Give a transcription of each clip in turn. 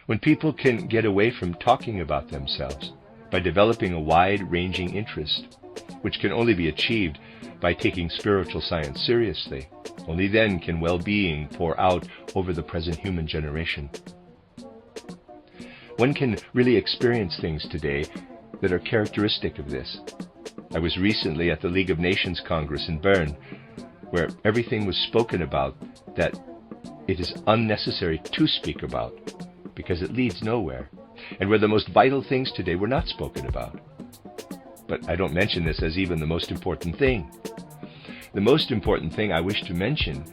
When people can get away from talking about themselves by developing a wide-ranging interest, which can only be achieved by taking spiritual science seriously, only then can well-being pour out over the present human generation. One can really experience things today that are characteristic of this. I was recently at the League of Nations Congress in Bern, where everything was spoken about that it is unnecessary to speak about because it leads nowhere, and where the most vital things today were not spoken about. But I don't mention this as even the most important thing. The most important thing I wish to mention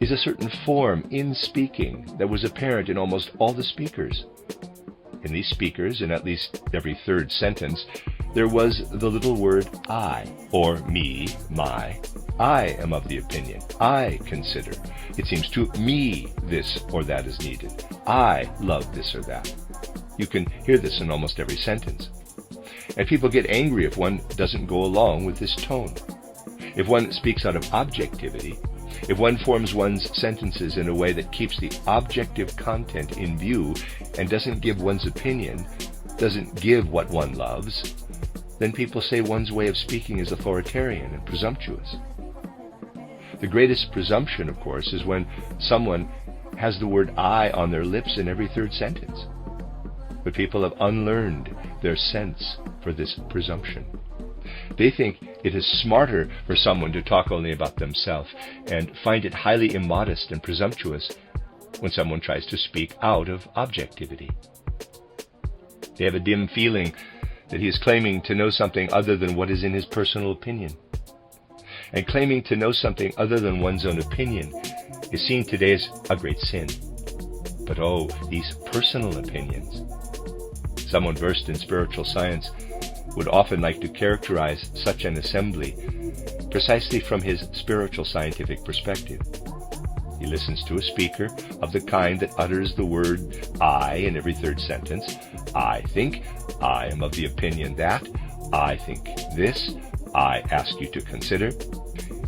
is a certain form in speaking that was apparent in almost all the speakers. In these speakers, in at least every third sentence, there was the little word I, or me, my. I am of the opinion. I consider. It seems to me this or that is needed. I love this or that. You can hear this in almost every sentence. And people get angry if one doesn't go along with this tone. If one speaks out of objectivity, if one forms one's sentences in a way that keeps the objective content in view and doesn't give one's opinion, doesn't give what one loves, then people say one's way of speaking is authoritarian and presumptuous. The greatest presumption, of course, is when someone has the word I on their lips in every third sentence. But people have unlearned their sense for this presumption. They think it is smarter for someone to talk only about themselves and find it highly immodest and presumptuous when someone tries to speak out of objectivity. They have a dim feeling that he is claiming to know something other than what is in his personal opinion. And claiming to know something other than one's own opinion is seen today as a great sin. But oh, these personal opinions. Someone versed in spiritual science would often like to characterize such an assembly precisely from his spiritual scientific perspective. He listens to a speaker of the kind that utters the word I in every third sentence. I think, I am of the opinion that, I think this, I ask you to consider.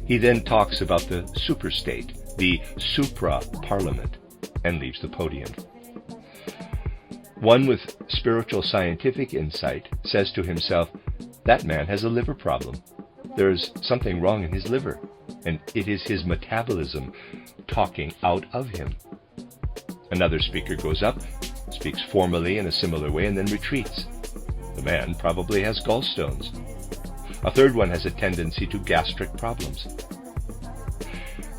He then talks about the superstate, the supra-parliament, and leaves the podium. One with spiritual scientific insight says to himself, that man has a liver problem. There is something wrong in his liver, and it is his metabolism talking out of him. Another speaker goes up, speaks formally in a similar way, and then retreats. The man probably has gallstones. A third one has a tendency to gastric problems.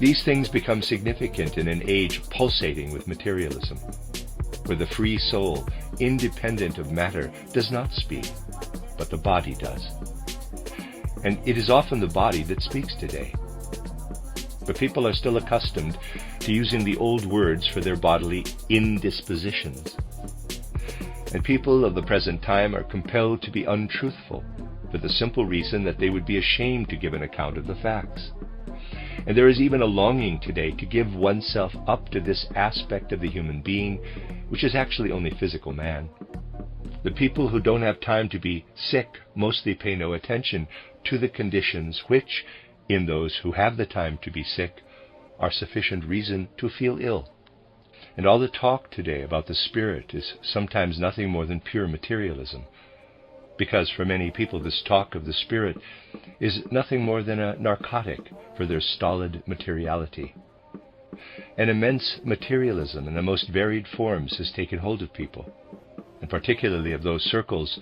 These things become significant in an age pulsating with materialism, where the free soul, independent of matter, does not speak, but the body does. And it is often the body that speaks today. But people are still accustomed to using the old words for their bodily indispositions. And people of the present time are compelled to be untruthful for the simple reason that they would be ashamed to give an account of the facts. And there is even a longing today to give oneself up to this aspect of the human being, which is actually only physical man. The people who don't have time to be sick mostly pay no attention to the conditions which, in those who have the time to be sick, are sufficient reason to feel ill. And all the talk today about the spirit is sometimes nothing more than pure materialism, because for many people this talk of the spirit is nothing more than a narcotic for their stolid materiality. An immense materialism in the most varied forms has taken hold of people, and particularly of those circles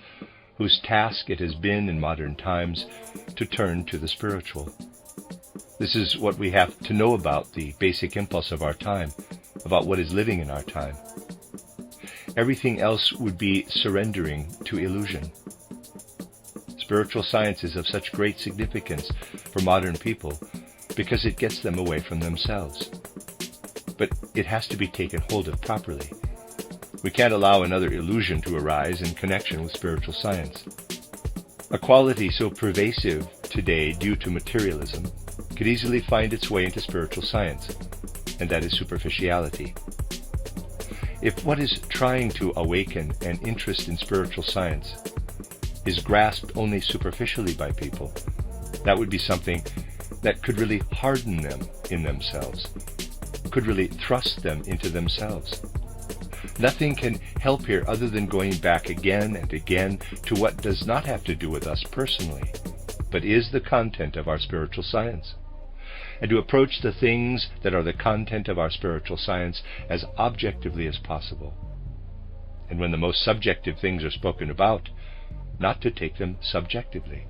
whose task it has been in modern times to turn to the spiritual. This is what we have to know about the basic impulse of our time, about what is living in our time. Everything else would be surrendering to illusion. Spiritual science is of such great significance for modern people because it gets them away from themselves. But it has to be taken hold of properly. We can't allow another illusion to arise in connection with spiritual science. A quality so pervasive today due to materialism could easily find its way into spiritual science, and that is superficiality. If what is trying to awaken an interest in spiritual science is grasped only superficially by people, that would be something that could really harden them in themselves, could really thrust them into themselves. Nothing can help here other than going back again and again to what does not have to do with us personally, but is the content of our spiritual science, and to approach the things that are the content of our spiritual science as objectively as possible. And when the most subjective things are spoken about, not to take them subjectively.